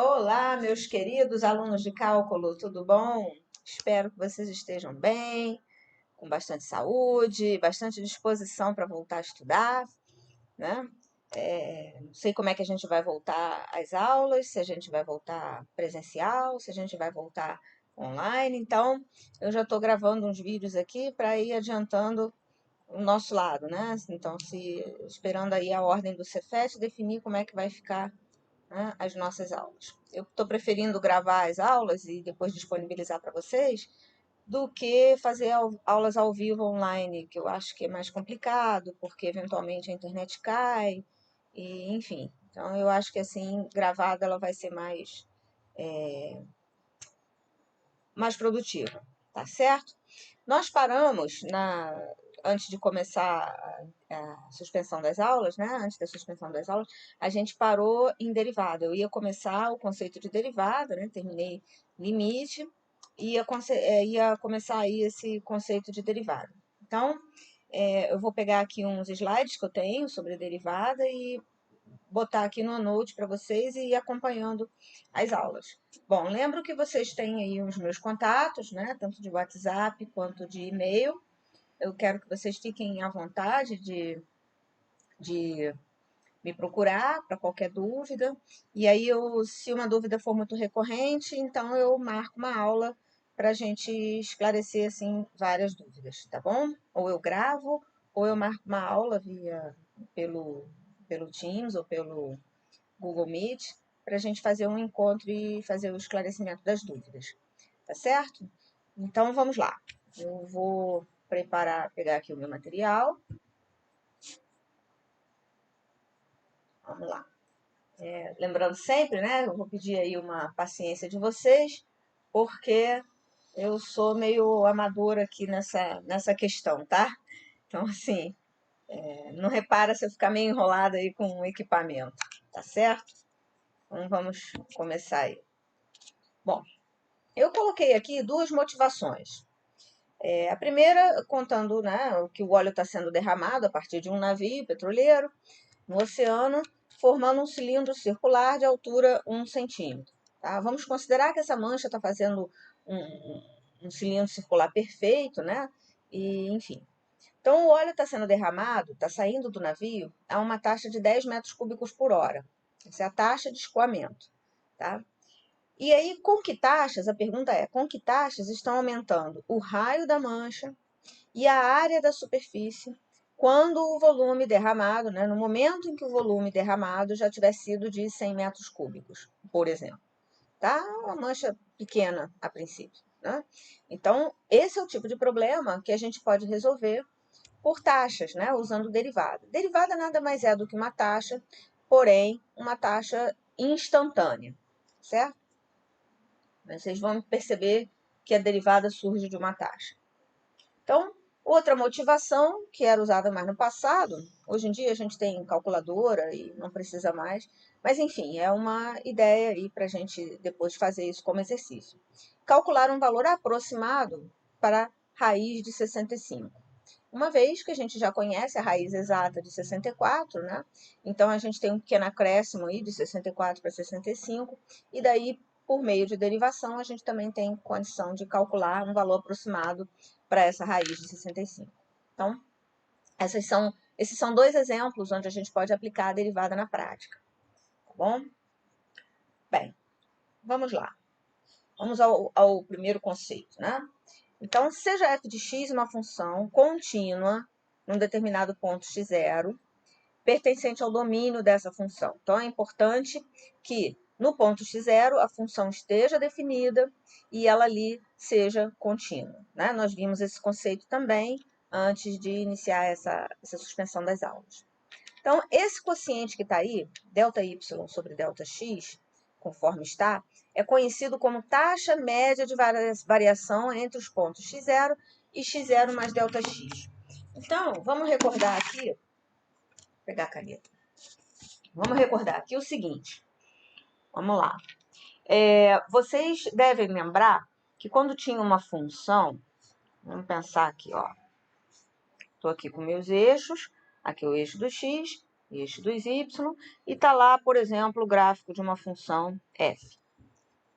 Olá, meus queridos alunos de cálculo, tudo bom? Espero que vocês estejam bem, com bastante saúde, bastante disposição para voltar a estudar, né? Não sei como é que a gente vai voltar às aulas, se a gente vai voltar presencial, se a gente vai voltar online. Então, eu já estou gravando uns vídeos aqui para ir adiantando o nosso lado, né? Então, se esperando aí a ordem do Cefet definir como é que vai ficar, né, as nossas aulas. Eu estou preferindo gravar as aulas e depois disponibilizar para vocês, do que fazer aulas ao vivo online, que eu acho que é mais complicado, porque eventualmente a internet cai, e enfim. Então eu acho que assim, gravada ela vai ser mais produtiva, tá certo? Nós paramos antes de começar a suspensão das aulas, né? Antes da suspensão das aulas, a gente parou em derivada. Eu ia começar o conceito de derivada, né? Terminei limite, ia começar aí esse conceito de derivada. Então, eu vou pegar aqui uns slides que eu tenho sobre derivada e botar aqui no Note para vocês e ir acompanhando as aulas. Bom, lembro que vocês têm aí os meus contatos, né? Tanto de WhatsApp quanto de e-mail. Eu quero que vocês fiquem à vontade de me procurar para qualquer dúvida. E aí, se uma dúvida for muito recorrente, então eu marco uma aula para a gente esclarecer assim várias dúvidas, tá bom? Ou eu gravo, ou eu marco uma aula pelo, pelo Teams ou pelo Google Meet para a gente fazer um encontro e fazer o esclarecimento das dúvidas, tá certo? Então vamos lá. Eu vou pegar aqui o meu material. Vamos lá. Lembrando sempre, né? Eu vou pedir aí uma paciência de vocês, porque eu sou meio amadora aqui nessa questão, tá? Então, assim, não repara se eu ficar meio enrolada aí com o equipamento, tá certo? Então, vamos começar aí. Bom, eu coloquei aqui duas motivações. A primeira, contando, né, que o óleo está sendo derramado a partir de um navio petroleiro no oceano, formando um cilindro circular de altura 1 centímetro. Tá? Vamos considerar que essa mancha está fazendo um cilindro circular perfeito, né? E, enfim. Então, o óleo está sendo derramado, está saindo do navio a uma taxa de 10 metros cúbicos por hora. Essa é a taxa de escoamento. Tá? E aí, com que taxas? A pergunta é: com que taxas estão aumentando o raio da mancha e a área da superfície quando o volume derramado, né, no momento em que o volume derramado já tiver sido de 100 metros cúbicos, por exemplo? Tá? Uma mancha pequena a princípio. Né? Então, esse é o tipo de problema que a gente pode resolver por taxas, né, usando derivada. Derivada nada mais é do que uma taxa, porém, uma taxa instantânea, certo? Vocês vão perceber que a derivada surge de uma taxa. Então, outra motivação que era usada mais no passado, hoje em dia a gente tem calculadora e não precisa mais, mas enfim, é uma ideia aí para a gente depois fazer isso como exercício. Calcular um valor aproximado para raiz de 65. Uma vez que a gente já conhece a raiz exata de 64, né? Então a gente tem um pequeno acréscimo aí de 64 para 65, e daí, por meio de derivação, a gente também tem condição de calcular um valor aproximado para essa raiz de 65. Então, esses são dois exemplos onde a gente pode aplicar a derivada na prática. Tá bom? Bem, vamos lá. Vamos ao primeiro conceito, né? Então, seja f de x uma função contínua num determinado ponto x0, pertencente ao domínio dessa função. Então, é importante que no ponto x0 a função esteja definida e ela ali seja contínua. Né? Nós vimos esse conceito também antes de iniciar essa suspensão das aulas. Então, esse quociente que está aí, ΔY sobre ΔX, conforme está, é conhecido como taxa média de variação entre os pontos x0 e x0 mais ΔX. Então, vamos recordar aqui, vou pegar a caneta. Vamos recordar aqui o seguinte, vamos lá. Vocês devem lembrar que quando tinha uma função, vamos pensar aqui, ó. Estou aqui com meus eixos, aqui é o eixo do x, eixo dos y, e está lá, por exemplo, o gráfico de uma função f.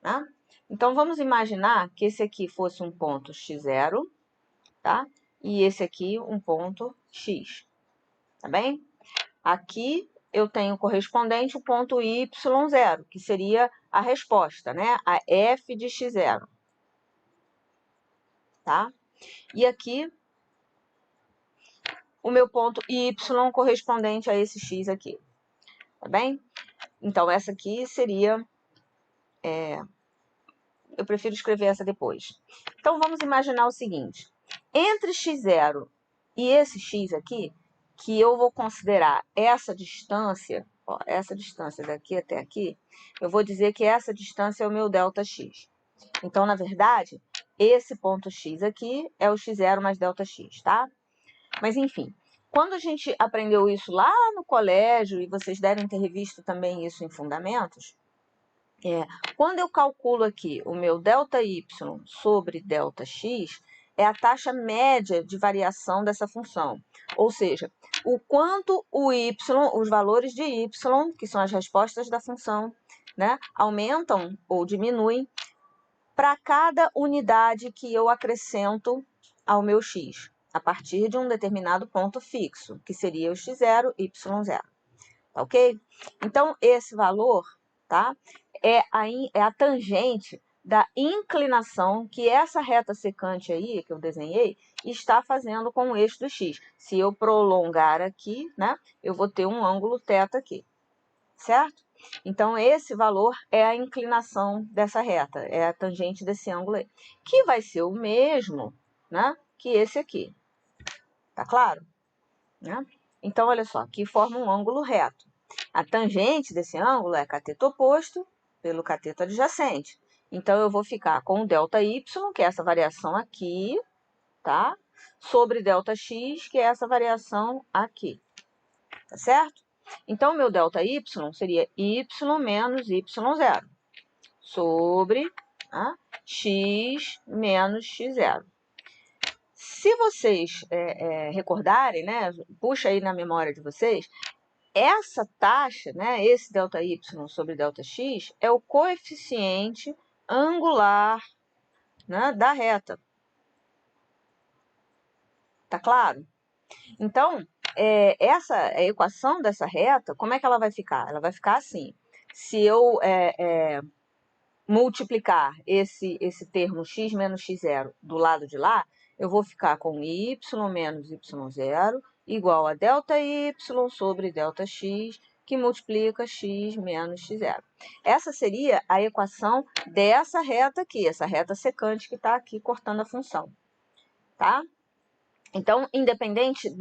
Tá? Então, vamos imaginar que esse aqui fosse um ponto x0, tá? E esse aqui um ponto x, tá bem? Aqui eu tenho correspondente o ponto y0, que seria a resposta, né? A f de x0, tá? E aqui o meu ponto y correspondente a esse x aqui, tá bem? Então, essa aqui seria... eu prefiro escrever essa depois. Então, vamos imaginar o seguinte. Entre x0 e esse x aqui, que eu vou considerar essa distância, ó, essa distância daqui até aqui, eu vou dizer que essa distância é o meu ΔX. Então, na verdade, esse ponto x aqui é o x0 mais ΔX, tá? Mas, enfim, quando a gente aprendeu isso lá no colégio, e vocês devem ter revisto também isso em fundamentos, quando eu calculo aqui o meu ΔY sobre ΔX, é a taxa média de variação dessa função. Ou seja, o quanto o y, os valores de y, que são as respostas da função, né, aumentam ou diminuem para cada unidade que eu acrescento ao meu x, a partir de um determinado ponto fixo, que seria o x0, y0. Tá ok? Então, esse valor, tá, é a tangente da inclinação que essa reta secante aí, que eu desenhei, está fazendo com o eixo do x. Se eu prolongar aqui, né, eu vou ter um ângulo θ aqui, certo? Então, esse valor é a inclinação dessa reta, é a tangente desse ângulo aí, que vai ser o mesmo, né, que esse aqui. Tá claro? Né? Então, olha só, aqui forma um ângulo reto. A tangente desse ângulo é cateto oposto pelo cateto adjacente. Então, eu vou ficar com o ΔY, que é essa variação aqui, tá? Sobre ΔX, que é essa variação aqui. Tá certo? Então, meu ΔY seria y menos y0 sobre x menos x0. Se vocês recordarem, né, puxa aí na memória de vocês, essa taxa, né, esse ΔY sobre ΔX, é o coeficiente angular, né, da reta. Tá claro? Então, essa equação dessa reta, como é que ela vai ficar? Ela vai ficar assim. Se eu multiplicar esse termo x menos x0 do lado de lá, eu vou ficar com y menos y0 igual a ΔY sobre ΔX, que multiplica x menos x0. Essa seria a equação dessa reta aqui, essa reta secante que está aqui cortando a função, tá? Então, independente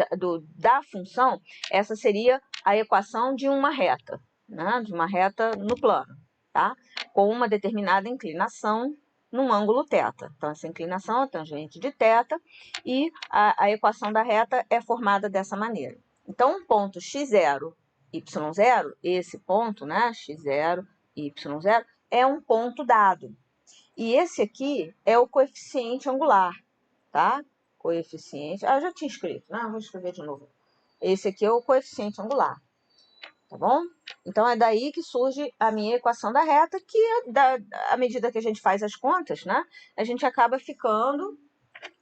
da função, essa seria a equação de uma reta, né? De uma reta no plano, tá? Com uma determinada inclinação num ângulo θ. Então, essa inclinação é tangente de θ e a equação da reta é formada dessa maneira. Então, um ponto x0, y0, esse ponto, né, x0, y0, é um ponto dado. E esse aqui é o coeficiente angular, tá? Coeficiente... eu já tinha escrito, né? Vou escrever de novo. Esse aqui é o coeficiente angular, tá bom? Então, é daí que surge a minha equação da reta, que à medida que a gente faz as contas, né? A gente acaba ficando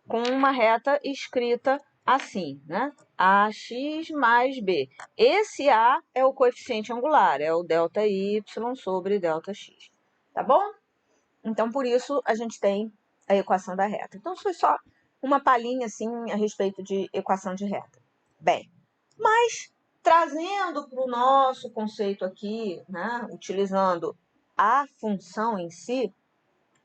com uma reta escrita assim, né? AX mais B. Esse A é o coeficiente angular, é o ΔY sobre ΔX, tá bom? Então, por isso, a gente tem a equação da reta. Então, foi só uma palhinha, assim, a respeito de equação de reta. Bem, mas trazendo para o nosso conceito aqui, né, utilizando a função em si,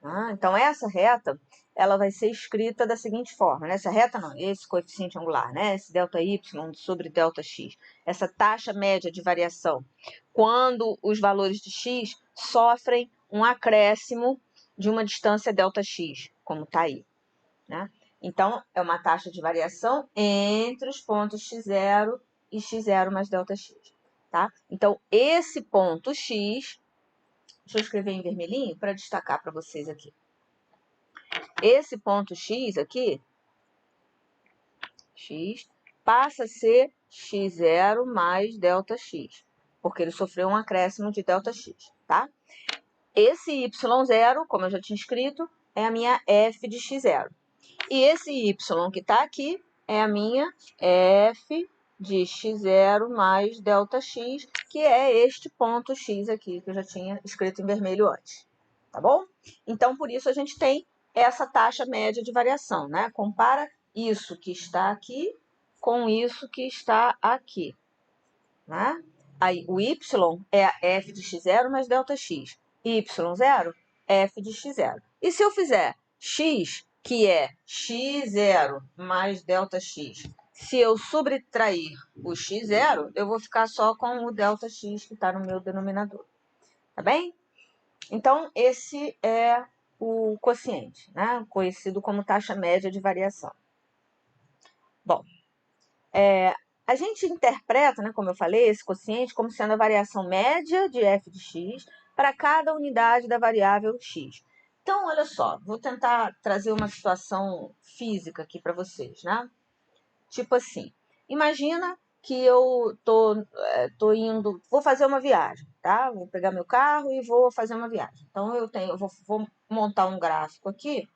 né, então essa reta, ela vai ser escrita da seguinte forma, né, essa reta não, esse coeficiente angular, né, esse ΔY sobre ΔX, essa taxa média de variação, quando os valores de x sofrem um acréscimo de uma distância ΔX, como está aí, né? Então, é uma taxa de variação entre os pontos x0 e x0 mais ΔX, tá? Então, esse ponto x, deixa eu escrever em vermelhinho para destacar para vocês aqui. Esse ponto x aqui, x, passa a ser x0 mais ΔX, porque ele sofreu um acréscimo de ΔX, tá? Esse y0, como eu já tinha escrito, é a minha f de x0. E esse y que está aqui é a minha f de x0 mais ΔX, que é este ponto x aqui, que eu já tinha escrito em vermelho antes. Tá bom? Então, por isso, a gente tem essa taxa média de variação, né? Compara isso que está aqui com isso que está aqui, né? Aí, o y é a f de x0 mais ΔX. Y0, f de x0. E se eu fizer x, que é x0 mais ΔX, se eu subtrair o x0, eu vou ficar só com o ΔX que está no meu denominador. Tá bem? Então, esse é o quociente, né? Conhecido como taxa média de variação. Bom, a gente interpreta, né, como eu falei, esse quociente como sendo a variação média de f de x para cada unidade da variável x. Então, olha só, vou tentar trazer uma situação física aqui para vocês, né? Tipo assim, imagina que eu tô indo, vou fazer uma viagem, tá? Vou pegar meu carro e vou fazer uma viagem. Então, eu vou montar um gráfico aqui,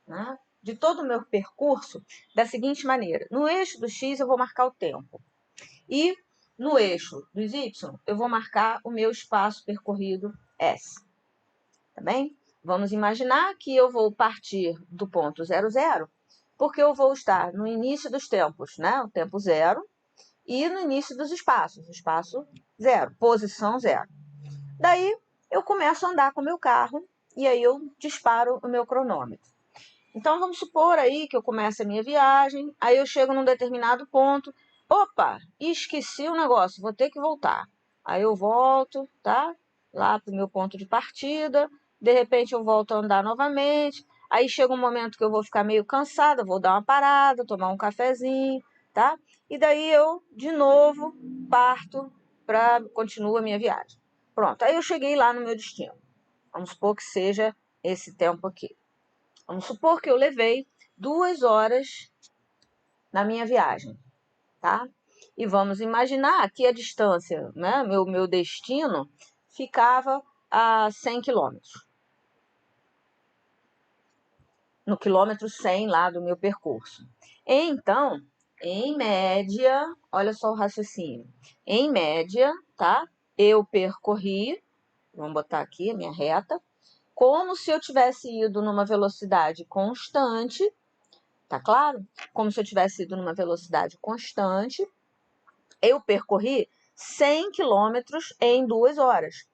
né, de todo o meu percurso da seguinte maneira. No eixo do x eu vou marcar o tempo. E no eixo dos y eu vou marcar o meu espaço percorrido S. Tá bem? Vamos imaginar que eu vou partir do ponto 0, 0, porque eu vou estar no início dos tempos, né? O tempo 0, e no início dos espaços, o espaço 0, posição 0. Daí eu começo a andar com o meu carro e aí eu disparo o meu cronômetro. Então, vamos supor aí que eu comece a minha viagem, aí eu chego num determinado ponto, opa, esqueci o negócio, vou ter que voltar. Aí eu volto, tá? Lá pro meu ponto de partida, de repente eu volto a andar novamente, aí chega um momento que eu vou ficar meio cansada, vou dar uma parada, tomar um cafezinho, tá? E daí eu, de novo, parto para continuar a minha viagem. Pronto, aí eu cheguei lá no meu destino. Vamos supor que seja esse tempo aqui. Vamos supor que eu levei 2 horas na minha viagem, tá? E vamos imaginar que a distância, né, meu destino, ficava a 100 quilômetros. No quilômetro 100 lá do meu percurso. Então, em média, olha só o raciocínio. Em média, tá? Eu percorri, vamos botar aqui a minha reta, como se eu tivesse ido numa velocidade constante. Tá claro? Como se eu tivesse ido numa velocidade constante. Eu percorri 100 quilômetros em 2 horas.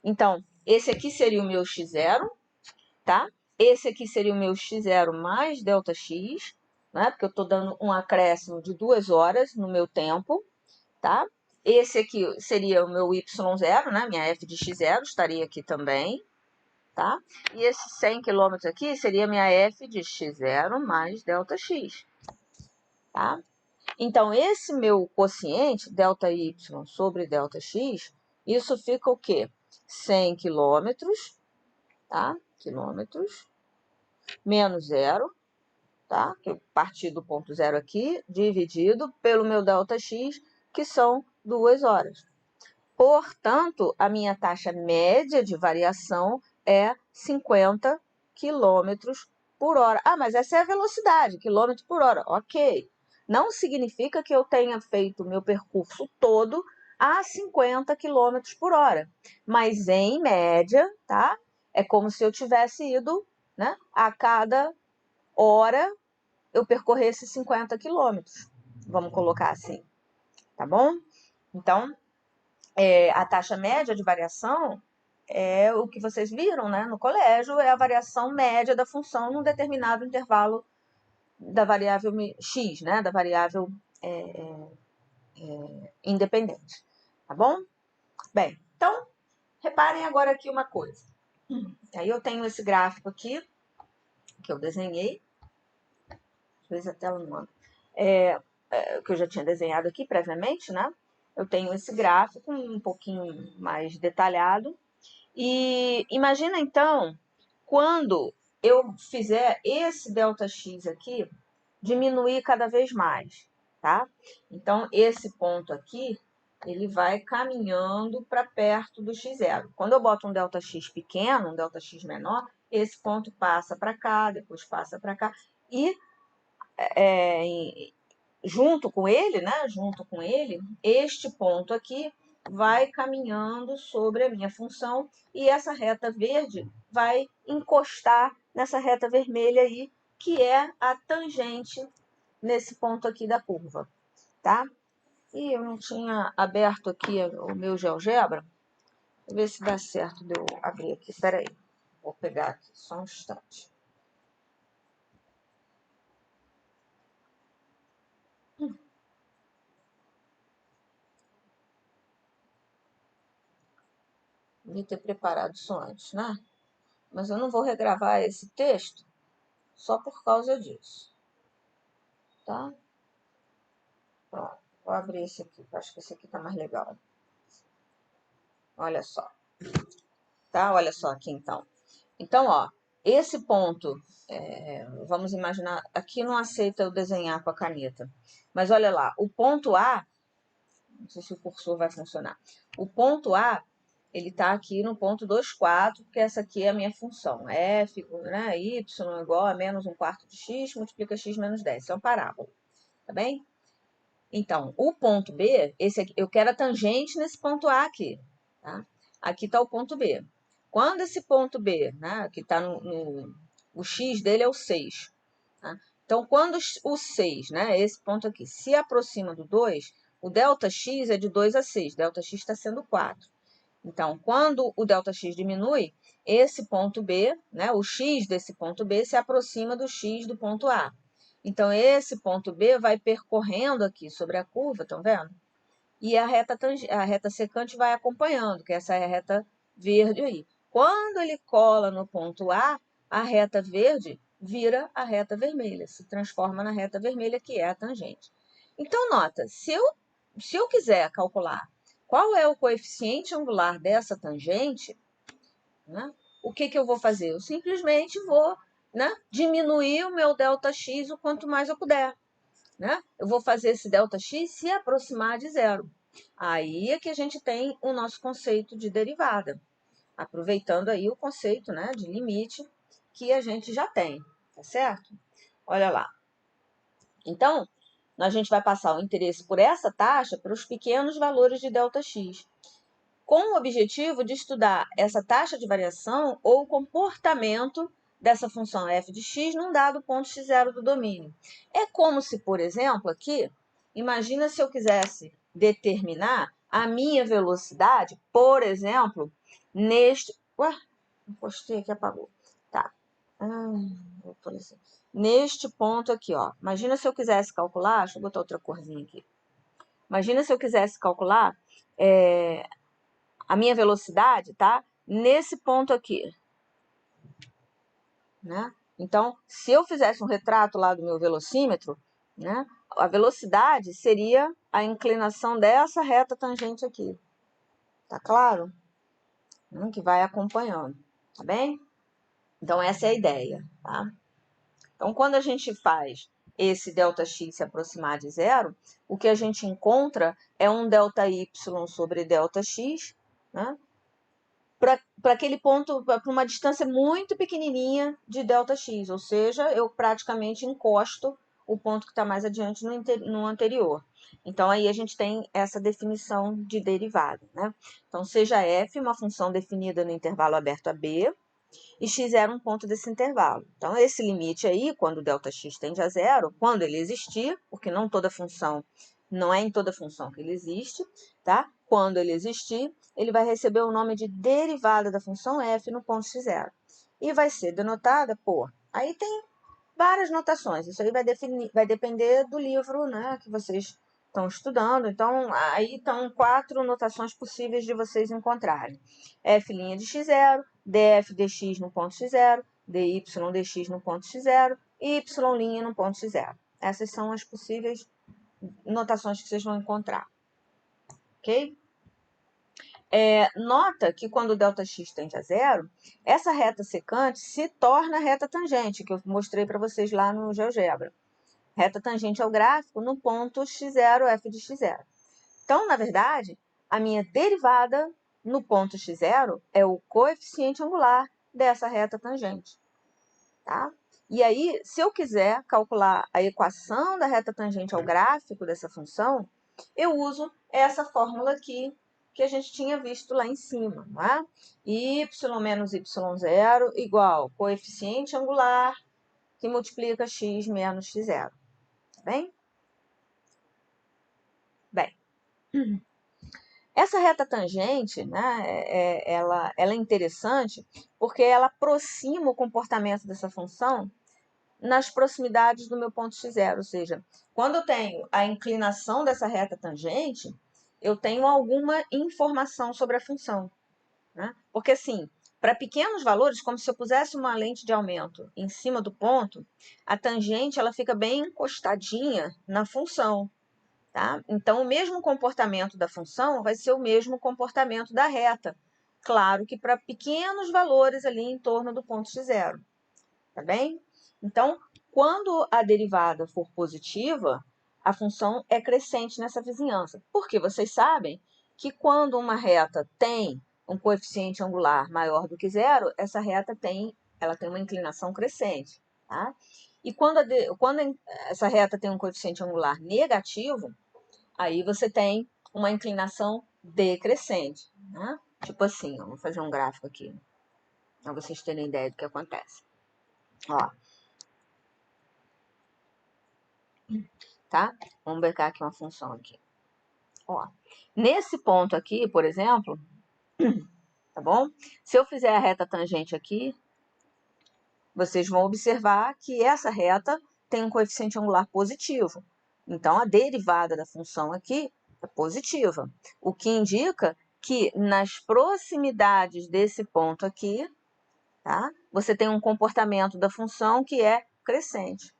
Então, esse aqui seria o meu x0, tá? Esse aqui seria o meu x0 mais ΔX, né? Porque eu estou dando um acréscimo de 2 horas no meu tempo, tá? Esse aqui seria o meu y0, né? Minha f de x0 estaria aqui também, tá? E esse 100 km aqui seria minha f de x0 mais ΔX. Tá? Então, esse meu quociente, ΔY sobre ΔX, isso fica o quê? 100 quilômetros, tá? Quilômetros, menos 0, tá? Que eu parti do ponto 0 aqui, dividido pelo meu ΔX, que são 2 horas. Portanto, a minha taxa média de variação é 50 quilômetros por hora. Ah, mas essa é a velocidade, quilômetro por hora. Ok. Não significa que eu tenha feito o meu percurso todo a 50 quilômetros por hora. Mas, em média, tá? É como se eu tivesse ido, né? A cada hora eu percorresse 50 quilômetros. Vamos colocar assim, tá bom? Então, a taxa média de variação é o que vocês viram, né, no colégio, é a variação média da função num determinado intervalo da variável x, né, da variável independente, tá bom? Bem, então, reparem agora aqui uma coisa. Aí eu tenho esse gráfico aqui, que eu desenhei, às vezes a tela não anda, que eu já tinha desenhado aqui previamente, né? Eu tenho esse gráfico um pouquinho mais detalhado. E imagina, então, quando eu fizer esse ΔX aqui diminuir cada vez mais. tá? Então, esse ponto aqui, ele vai caminhando para perto do x0. Quando eu boto um ΔX pequeno, um ΔX menor, esse ponto passa para cá, depois passa para cá, e junto com ele, né? Junto com ele, este ponto aqui vai caminhando sobre a minha função e essa reta verde vai encostar nessa reta vermelha aí, que é a tangente nesse ponto aqui da curva, tá? E eu não tinha aberto aqui o meu GeoGebra. Vou ver se dá certo de eu abrir aqui. Espera aí. Vou pegar aqui, só um instante. Devia ter preparado isso antes, né? Mas eu não vou regravar esse texto só por causa disso, tá? Pronto, vou abrir esse aqui, acho que esse aqui tá mais legal. Olha só, tá? Olha só aqui então. Então, ó, esse ponto, vamos imaginar, aqui não aceita eu desenhar com a caneta, mas olha lá, o ponto A, não sei se o cursor vai funcionar, o ponto A, ele está aqui no ponto 2,4, porque essa aqui é a minha função, f, né, y igual a menos 1/4 de x, multiplica x menos 10, isso é uma parábola, tá bem? Então, o ponto B, esse aqui, eu quero a tangente nesse ponto A aqui, tá? Aqui está o ponto B. Quando esse ponto B, né, que está o x dele é o 6, tá? Então, quando o 6, né, esse ponto aqui, se aproxima do 2, o ΔX é de 2 a 6, ΔX está sendo 4. Então, quando o ΔX diminui, esse ponto B, né, o x desse ponto B se aproxima do x do ponto A. Então, esse ponto B vai percorrendo aqui sobre a curva, estão vendo? E a reta secante vai acompanhando, que essa é a reta verde aí. Quando ele cola no ponto a reta verde vira a reta vermelha, se transforma na reta vermelha, que é a tangente. Então, nota, se eu quiser calcular qual é o coeficiente angular dessa tangente, né, o que eu vou fazer? Eu simplesmente vou, né, diminuir o meu ΔX o quanto mais eu puder. Né? Eu vou fazer esse ΔX se aproximar de zero. Aí é que a gente tem o nosso conceito de derivada, aproveitando aí o conceito, né, de limite que a gente já tem, tá certo? Olha lá. Então, a gente vai passar o interesse por essa taxa para os pequenos valores de ΔX, com o objetivo de estudar essa taxa de variação ou o comportamento dessa função f de x num dado ponto x0 do domínio. É como se, por exemplo, aqui, imagina se eu quisesse determinar a minha velocidade, por exemplo, neste... Ué, postei aqui, apagou. Tá. Vou por assim. Neste ponto aqui, ó. Imagina se eu quisesse calcular, deixa eu botar outra corzinha aqui. Imagina se eu quisesse calcular a minha velocidade, tá? Nesse ponto aqui, né? Então, se eu fizesse um retrato lá do meu velocímetro, né? A velocidade seria a inclinação dessa reta tangente aqui. Tá claro? Que vai acompanhando, tá bem? Então, essa é a ideia, tá? Então, quando a gente faz esse ΔX se aproximar de zero, o que a gente encontra é um ΔY sobre ΔX, né? Para aquele ponto, para uma distância muito pequenininha de ΔX, ou seja, eu praticamente encosto o ponto que está mais adiante no anterior. Então, aí a gente tem essa definição de derivada, né? Então, seja f uma função definida no intervalo aberto a b, e x era um ponto desse intervalo. Então, esse limite aí, quando ΔX tende a zero, quando ele existir, porque não é em toda função que ele existe, tá? Quando ele existir, ele vai receber o nome de derivada da função f no ponto x0. E vai ser denotada por... Aí tem várias notações, isso aí vai depender do livro, né, que vocês estão estudando. Então, aí estão 4 notações possíveis de vocês encontrarem. F' de x0, df dx no ponto x0, dy dx no ponto x0 e y' no ponto x0. Essas são as possíveis notações que vocês vão encontrar. Ok? Nota que quando o ΔX tende a zero, essa reta secante se torna reta tangente, que eu mostrei para vocês lá no GeoGebra. reta tangente ao gráfico no ponto x0, f de x0. Então, na verdade, a minha derivada no ponto x0 é o coeficiente angular dessa reta tangente. Tá? E aí, se eu quiser calcular a equação da reta tangente ao gráfico dessa função, eu uso essa fórmula aqui que a gente tinha visto lá em cima. Não é? Y menos y0 igual coeficiente angular que multiplica x menos x0. Tá bem? Bem, essa reta tangente, né, ela é interessante porque ela aproxima o comportamento dessa função nas proximidades do meu ponto x0, ou seja, quando eu tenho a inclinação dessa reta tangente, eu tenho alguma informação sobre a função. Né? Porque, assim, para pequenos valores, como se eu pusesse uma lente de aumento em cima do ponto, a tangente ela fica bem encostadinha na função. Tá? Então, o mesmo comportamento da função vai ser o mesmo comportamento da reta. Claro que para pequenos valores ali em torno do ponto x0. Tá bem? Então, quando a derivada for positiva, a função é crescente nessa vizinhança. Porque vocês sabem que quando uma reta tem um coeficiente angular maior do que zero, essa reta ela tem uma inclinação crescente. Tá? E quando essa reta tem um coeficiente angular negativo, aí você tem uma inclinação decrescente. Né? Tipo assim, vou fazer um gráfico aqui, para vocês terem ideia do que acontece. Ó, tá? Vamos ver aqui uma função aqui. Ó, nesse ponto aqui, por exemplo, tá bom? Se eu fizer a reta tangente aqui, vocês vão observar que essa reta tem um coeficiente angular positivo. Então, a derivada da função aqui é positiva, o que indica que nas proximidades desse ponto aqui, tá? Você tem um comportamento da função que é crescente.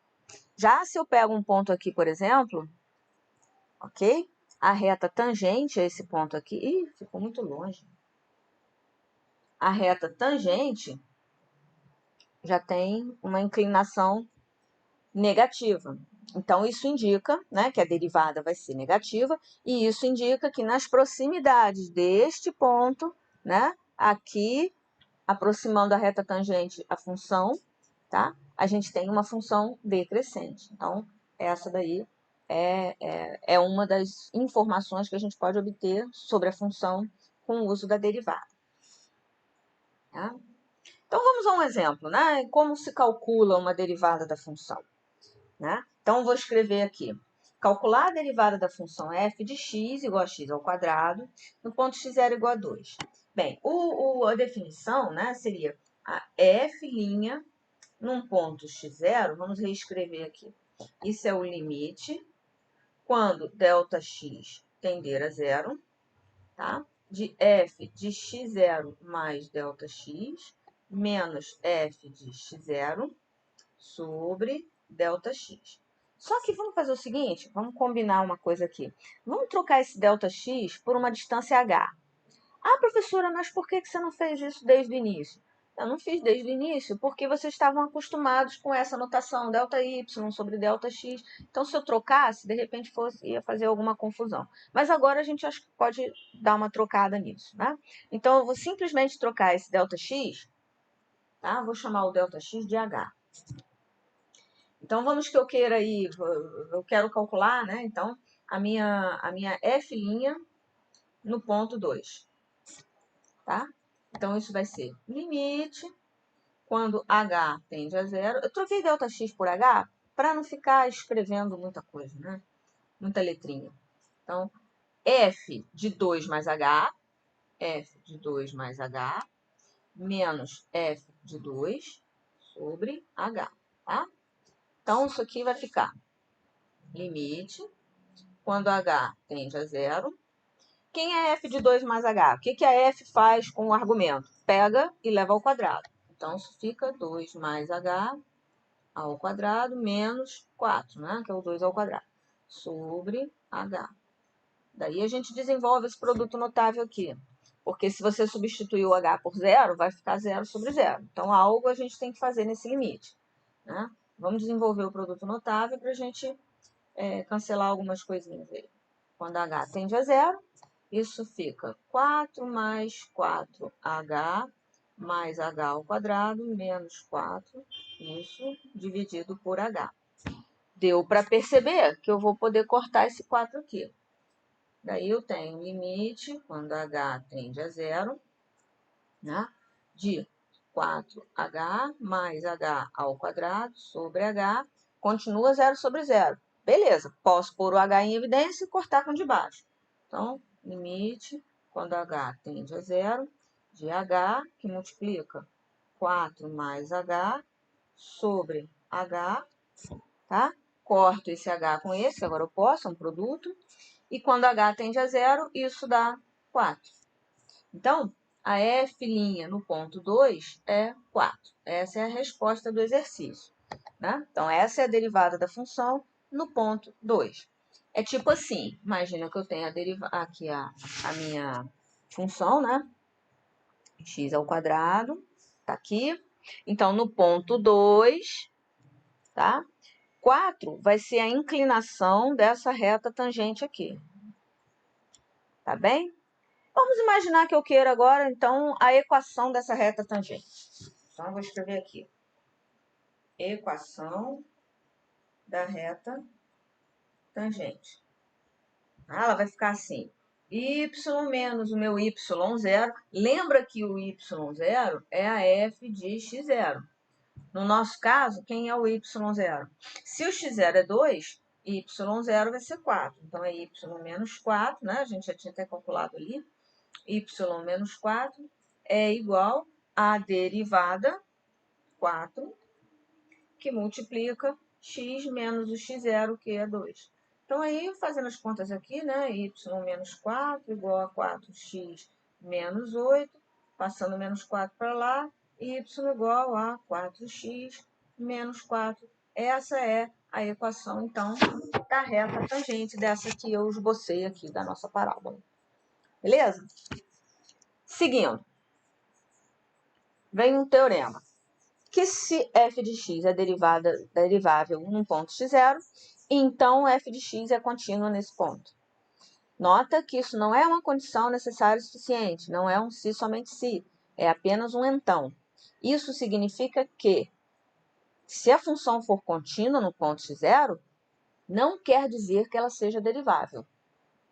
Já se eu pego um ponto aqui, por exemplo, ok? A reta tangente a esse ponto aqui... Ih, ficou muito longe. A reta tangente já tem uma inclinação negativa. Então, isso indica, né, que a derivada vai ser negativa, e isso indica que nas proximidades deste ponto, né, aqui, aproximando a reta tangente à função, tá? A gente tem uma função decrescente. Então, essa daí é uma das informações que a gente pode obter sobre a função com o uso da derivada. Tá? Então, vamos a um exemplo, né? Como se calcula uma derivada da função. Né? Então, vou escrever aqui. Calcular a derivada da função f de x igual a x ao quadrado, no ponto x0 igual a 2. Bem, a definição, né, seria a f' num ponto x0, vamos reescrever aqui. Isso é o limite quando ΔX tender a zero, tá? De f de x0 mais ΔX menos f de x0 sobre ΔX. Só que vamos fazer o seguinte, vamos combinar uma coisa aqui. Vamos trocar esse ΔX por uma distância h. Ah, professora, mas por que você não fez isso desde o início? Eu não fiz desde o início porque vocês estavam acostumados com essa notação, ΔY sobre ΔX. Então, se eu trocasse, de repente ia fazer alguma confusão. Mas agora a gente acho que pode dar uma trocada nisso, né? Então, eu vou simplesmente trocar esse ΔX, tá? Vou chamar o ΔX de H. Então, vamos que eu queira aí, eu quero calcular, né? Então, a minha F' no ponto 2, tá? Então, isso vai ser limite quando h tende a zero. Eu troquei ΔX por h para não ficar escrevendo muita coisa, né? Muita letrinha. Então, f de 2 mais h, f de 2 mais h, menos f de 2 sobre h, tá? Então, isso aqui vai ficar limite quando h tende a zero. Quem é f de 2 mais h? O que a f faz com o argumento? Pega e leva ao quadrado. Então, isso fica 2 mais h ao quadrado menos 4, né? Que é o 2 ao quadrado, sobre h. Daí a gente desenvolve esse produto notável aqui. Porque se você substituir o h por zero, vai ficar 0 sobre 0. Então, algo a gente tem que fazer nesse limite. Né? Vamos desenvolver o produto notável para a gente cancelar algumas coisinhas aí. Quando h tende a zero, isso fica 4 mais 4h mais h ao quadrado menos 4, isso dividido por h. Deu para perceber que eu vou poder cortar esse 4 aqui. Daí eu tenho limite, quando h tende a zero, né, de 4h mais h ao quadrado sobre h, continua 0 sobre 0. Beleza, posso pôr o h em evidência e cortar com de baixo. Então, limite, quando h tende a zero, de h, que multiplica 4 mais h sobre h, tá? Corto esse h com esse, agora eu posso, é um produto. E quando h tende a zero, isso dá 4. Então, a f' no ponto 2 é 4. Essa é a resposta do exercício, né? Então, essa é a derivada da função no ponto 2. É tipo assim, imagina que eu tenho aqui a minha função, né? X ao quadrado, tá aqui. Então, no ponto 2, tá? 4 vai ser a inclinação dessa reta tangente aqui. Tá bem? Vamos imaginar que eu queira agora, então, a equação dessa reta tangente. Então, eu vou escrever aqui. Equação da reta tangente. Ela vai ficar assim. Y menos o meu y0. Lembra que o y0 é a f de x0. No nosso caso, quem é o y0? Se o x0 é 2, y0 vai ser 4. Então, é y menos 4, né? A gente já tinha até calculado ali. Y menos 4 é igual a derivada 4, que multiplica x menos o x0, que é 2. Então, aí, fazendo as contas aqui, né? Y menos 4 igual a 4x menos 8, passando menos 4 para lá, y igual a 4x menos 4. Essa é a equação, então, da reta tangente dessa que eu esbocei aqui, da nossa parábola. Beleza? Seguindo. Vem um teorema. Que se f de x é derivável num ponto x0, então f de x é contínua nesse ponto. Nota que isso não é uma condição necessária e suficiente, não é um se somente se, é apenas um então. Isso significa que, se a função for contínua no ponto x0, não quer dizer que ela seja derivável,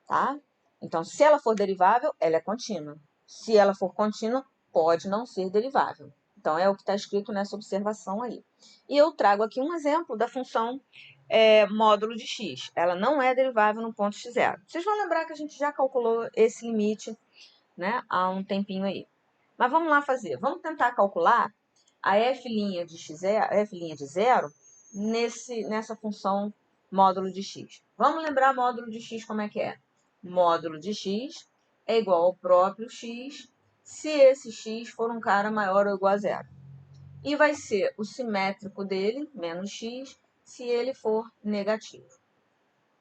tá? Então, se ela for derivável, ela é contínua. Se ela for contínua, pode não ser derivável. Então, é o que está escrito nessa observação aí. E eu trago aqui um exemplo da função módulo de x. Ela não é derivável no ponto x0. Vocês vão lembrar que a gente já calculou esse limite, né, há um tempinho aí. Mas vamos lá fazer. Vamos tentar calcular a f' de x0, f' de 0 nessa função módulo de x. Vamos lembrar módulo de x como é que é? Módulo de x é igual ao próprio x se esse x for um cara maior ou igual a zero. E vai ser o simétrico dele, menos x, se ele for negativo.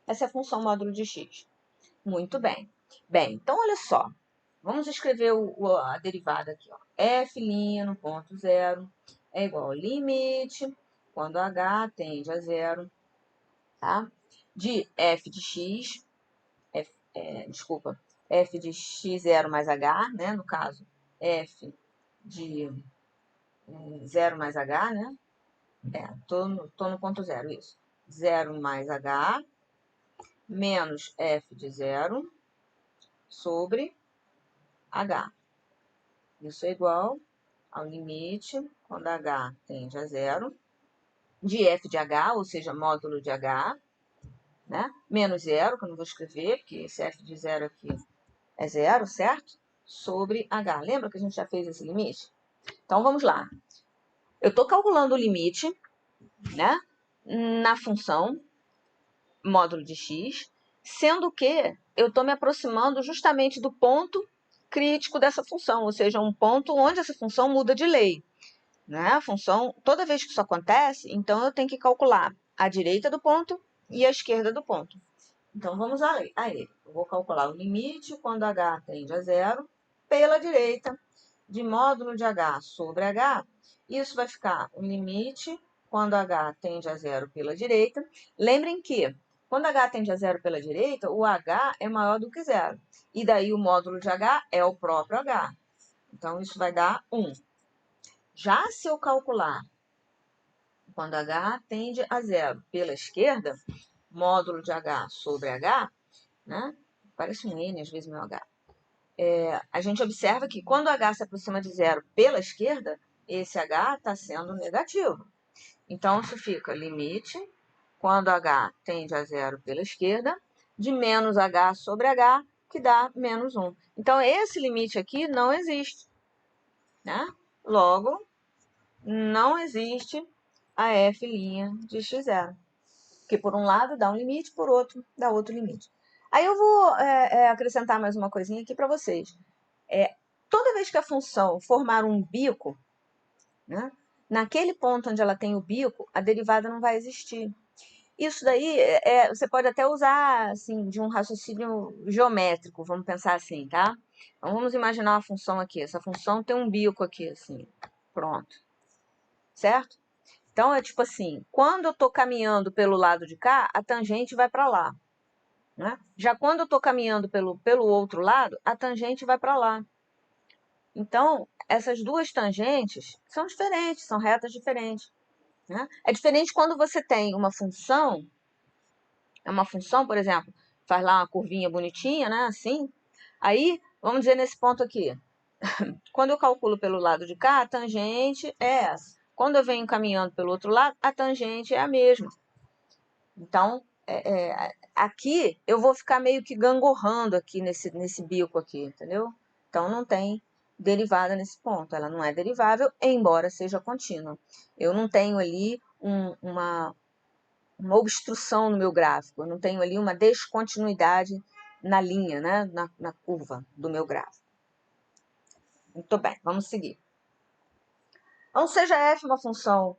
Essa é a função módulo de x. Muito bem. Bem, então olha só. Vamos escrever a derivada aqui. Ó. F' no ponto 0 é igual ao limite, quando h tende a zero, tá? De f de x, f de x0 mais h, né? No caso, f de 0 mais h, né? Tô no ponto 0, isso. 0 mais h, menos f de 0 sobre h. Isso é igual ao limite, quando h tende a zero, de f de h, ou seja, módulo de h, né? Menos 0, que eu não vou escrever, porque esse f de 0 aqui é 0, certo? Sobre h. Lembra que a gente já fez esse limite? Então, vamos lá. Eu estou calculando o limite, né, na função módulo de x, sendo que eu estou me aproximando justamente do ponto crítico dessa função, ou seja, um ponto onde essa função muda de lei. Né? A função, toda vez que isso acontece, então eu tenho que calcular a direita do ponto e a esquerda do ponto. Então, vamos a ele. Eu vou calcular o limite quando h tende a zero pela direita de módulo de h sobre h. Isso vai ficar o limite quando h tende a zero pela direita. Lembrem que, quando h tende a zero pela direita, o h é maior do que zero. E daí o módulo de h é o próprio h. Então, isso vai dar 1. Já se eu calcular quando h tende a zero pela esquerda, módulo de h sobre h, né? Parece um N às vezes meu h. A gente observa que quando h se aproxima de zero pela esquerda, esse h está sendo negativo. Então, isso fica limite, quando h tende a zero pela esquerda, de menos h sobre h, que dá menos 1. Então, esse limite aqui não existe, né? Logo, não existe a f' de x0. Porque por um lado dá um limite, por outro dá outro limite. Aí eu vou acrescentar mais uma coisinha aqui para vocês. Toda vez que a função formar um bico, né, naquele ponto onde ela tem o bico, a derivada não vai existir. Isso daí você pode até usar assim, de um raciocínio geométrico, vamos pensar assim, tá? Então vamos imaginar uma função aqui. Essa função tem um bico aqui, assim. Pronto. Certo? Então, é tipo assim, quando eu estou caminhando pelo lado de cá, a tangente vai para lá. Né? Já quando eu estou caminhando pelo outro lado, a tangente vai para lá. Então, essas duas tangentes são diferentes, são retas diferentes. Né? É diferente quando você tem uma função, por exemplo, faz lá uma curvinha bonitinha, né? Assim. Aí, vamos dizer nesse ponto aqui. Quando eu calculo pelo lado de cá, a tangente é essa. Quando eu venho caminhando pelo outro lado, a tangente é a mesma. Então, aqui eu vou ficar meio que gangorrando aqui nesse bico aqui, entendeu? Então, não tem derivada nesse ponto. Ela não é derivável, embora seja contínua. Eu não tenho ali uma obstrução no meu gráfico. Eu não tenho ali uma descontinuidade na linha, né? Na curva do meu gráfico. Muito bem, vamos seguir. Então, seja f uma função...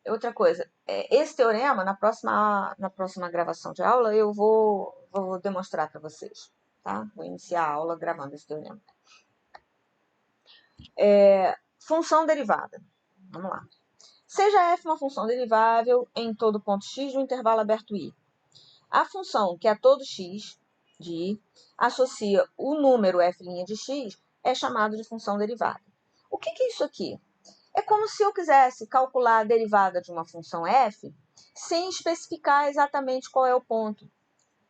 outra coisa. Esse teorema, na próxima gravação de aula, eu vou demonstrar para vocês. Tá? Vou iniciar a aula gravando esse teorema. Função derivada. Vamos lá. Seja f uma função derivável em todo ponto x do intervalo aberto i. A função que a todo x de i associa o número f' de x é chamado de função derivada. O que é isso aqui? É como se eu quisesse calcular a derivada de uma função f sem especificar exatamente qual é o ponto.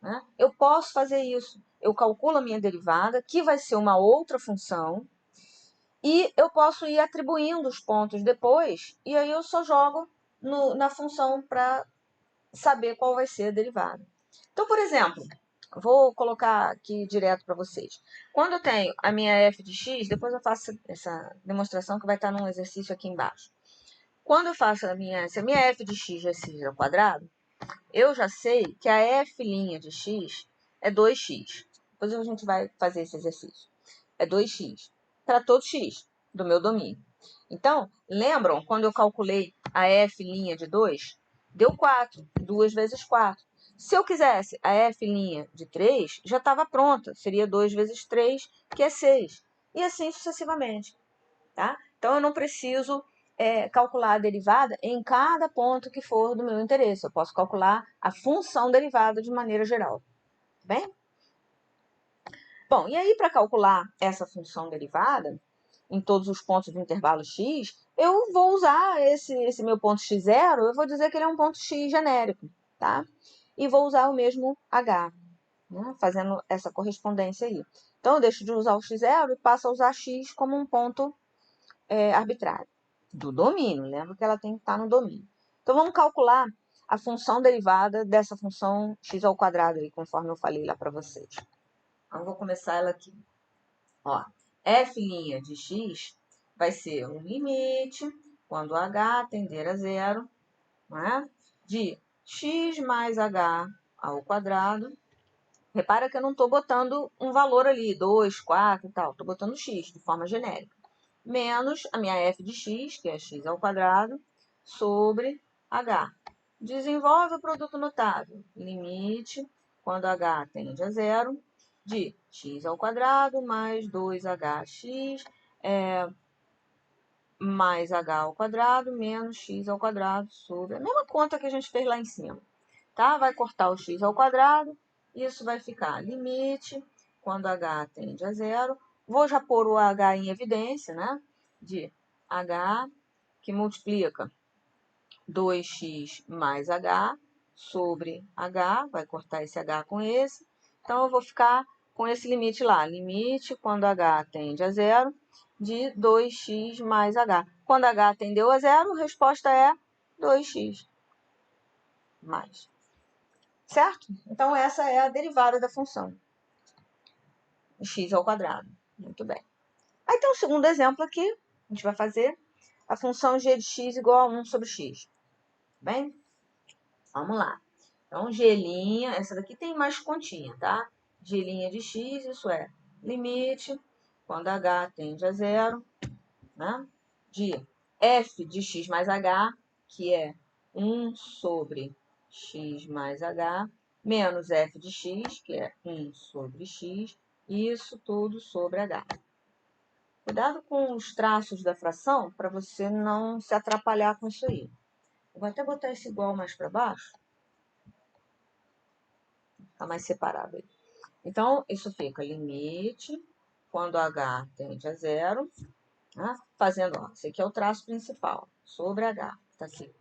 Né? Eu posso fazer isso. Eu calculo a minha derivada, que vai ser uma outra função, e eu posso ir atribuindo os pontos depois, e aí eu só jogo na função para saber qual vai ser a derivada. Então, por exemplo, vou colocar aqui direto para vocês. Quando eu tenho a minha f de x, depois eu faço essa demonstração que vai estar num exercício aqui embaixo. Quando eu faço se a minha f de x é x ao quadrado, eu já sei que a f' de x é 2x. Depois a gente vai fazer esse exercício. É 2x para todo x do meu domínio. Então, lembram quando eu calculei a f' de 2? Deu 4. 2 vezes 4. Se eu quisesse a f' de 3, já estava pronta. Seria 2 vezes 3, que é 6. E assim sucessivamente. Tá? Então, eu não preciso calcular a derivada em cada ponto que for do meu interesse. Eu posso calcular a função derivada de maneira geral. Tá bem? Bom, e aí para calcular essa função derivada, em todos os pontos do intervalo x, eu vou usar esse meu ponto x0, eu vou dizer que ele é um ponto x genérico, tá? E vou usar o mesmo h, né? Fazendo essa correspondência aí. Então, eu deixo de usar o x0 e passo a usar x como um ponto arbitrário do domínio. Lembra que ela tem que estar no domínio. Então, vamos calcular a função derivada dessa função x ao quadrado, aí, conforme eu falei lá para vocês. Então, vou começar ela aqui. Ó, f' de x vai ser um limite, quando h tender a zero, né, de x mais h ao quadrado. Repara que eu não estou botando um valor ali, 2, 4 e tal. Estou botando x de forma genérica. Menos a minha f de x, que é x ao quadrado, sobre h. Desenvolve o produto notável. Limite, quando h tende a zero, de x ao quadrado mais 2hx mais h ao quadrado menos x ao quadrado sobre a mesma conta que a gente fez lá em cima, tá? Vai cortar o x ao quadrado, isso vai ficar limite, quando h tende a zero, vou já pôr o h em evidência, né? De h que multiplica 2x mais h sobre h, vai cortar esse h com esse, então eu vou ficar com esse limite lá, limite quando h tende a zero, de 2x mais h. Quando h tendeu a zero, a resposta é 2x mais. Certo? Então, essa é a derivada da função. X ao quadrado. Muito bem. Aí tem um segundo exemplo aqui. A gente vai fazer a função g de x igual a 1 sobre x. Bem? Vamos lá. Então, g', essa daqui tem mais continha, tá? G' de x, isso é limite, quando h tende a zero, né? De f de x mais h, que é 1 sobre x mais h, menos f de x, que é 1 sobre x, isso tudo sobre h. Cuidado com os traços da fração, para você não se atrapalhar com isso aí. Eu vou até botar esse igual mais para baixo. Está mais separado aí. Então, isso fica limite, quando h tende a zero, né? Fazendo, ó, esse aqui é o traço principal, sobre h, tá aqui.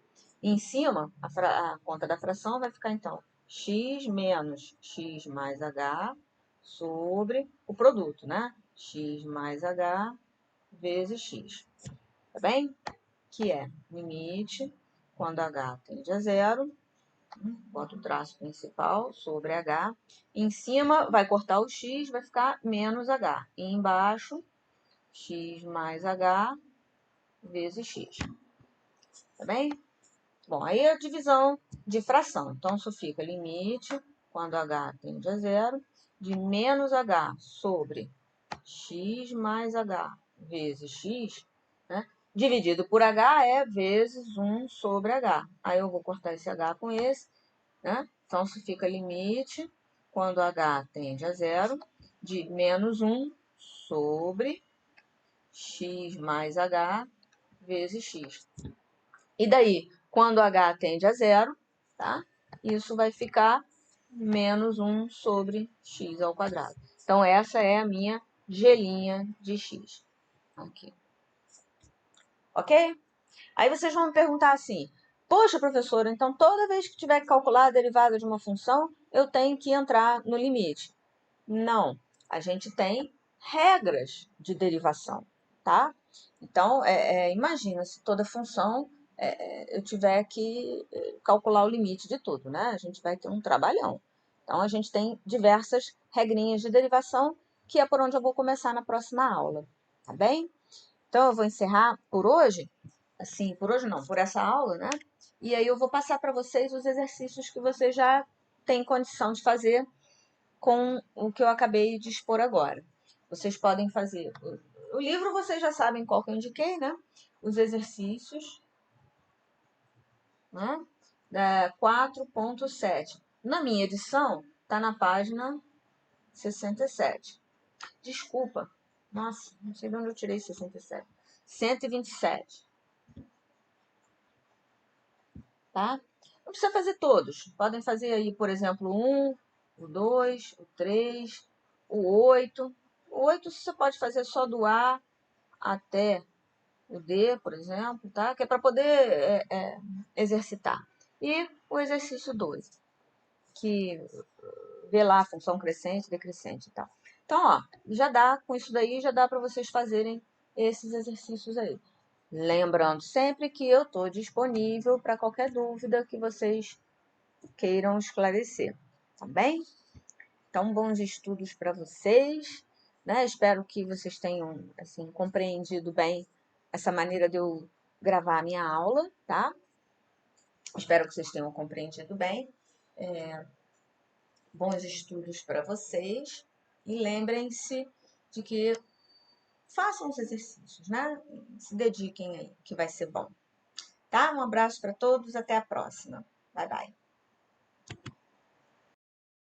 Em cima, a conta da fração vai ficar, então, x menos x mais h sobre o produto, né? X mais h vezes x, tá bem? Que é limite, quando h tende a zero, bota o traço principal sobre h. Em cima, vai cortar o x, vai ficar menos h. E embaixo, x mais h vezes x. Tá bem? Bom, aí é a divisão de fração. Então, isso fica limite, quando h tende a zero, de menos h sobre x mais h vezes x, né? Dividido por h é vezes 1 sobre h. Aí eu vou cortar esse h com esse, né? Então, isso fica limite, quando h tende a zero, de menos 1 sobre x mais h vezes x. E daí, quando h tende a zero, tá? Isso vai ficar menos 1 sobre x ao quadrado. Então, essa é a minha g' de x. Aqui. Ok? Aí vocês vão me perguntar assim, poxa, professora, então toda vez que tiver que calcular a derivada de uma função, eu tenho que entrar no limite. Não, a gente tem regras de derivação, tá? Então, imagina se toda função eu tiver que calcular o limite de tudo, né? A gente vai ter um trabalhão. Então, a gente tem diversas regrinhas de derivação, que é por onde eu vou começar na próxima aula, tá bem? Então, eu vou encerrar por hoje, assim, por hoje não, por essa aula, né? E aí eu vou passar para vocês os exercícios que vocês já têm condição de fazer com o que eu acabei de expor agora. Vocês podem fazer. O livro vocês já sabem qual que eu indiquei, né? Os exercícios, né? Da 4.7. Na minha edição, está na página 67. Desculpa. Nossa, não sei de onde eu tirei 67. 127. Tá? Não precisa fazer todos. Podem fazer aí, por exemplo, o 1, o 2, o 3, o 8. O 8 você pode fazer só do A até o D, por exemplo, tá? Que é para poder exercitar. E o exercício 2, que vê lá a função crescente, decrescente e tal. Então, ó, já dá, com isso daí, já dá para vocês fazerem esses exercícios aí. Lembrando sempre que eu estou disponível para qualquer dúvida que vocês queiram esclarecer, tá bem? Então, bons estudos para vocês, né? Espero que vocês tenham, assim, compreendido bem essa maneira de eu gravar a minha aula, tá? Espero que vocês tenham compreendido bem. Bons estudos para vocês e lembrem-se de que façam os exercícios, né? Se dediquem aí, que vai ser bom. Tá? Um abraço para todos, até a próxima. Bye, bye.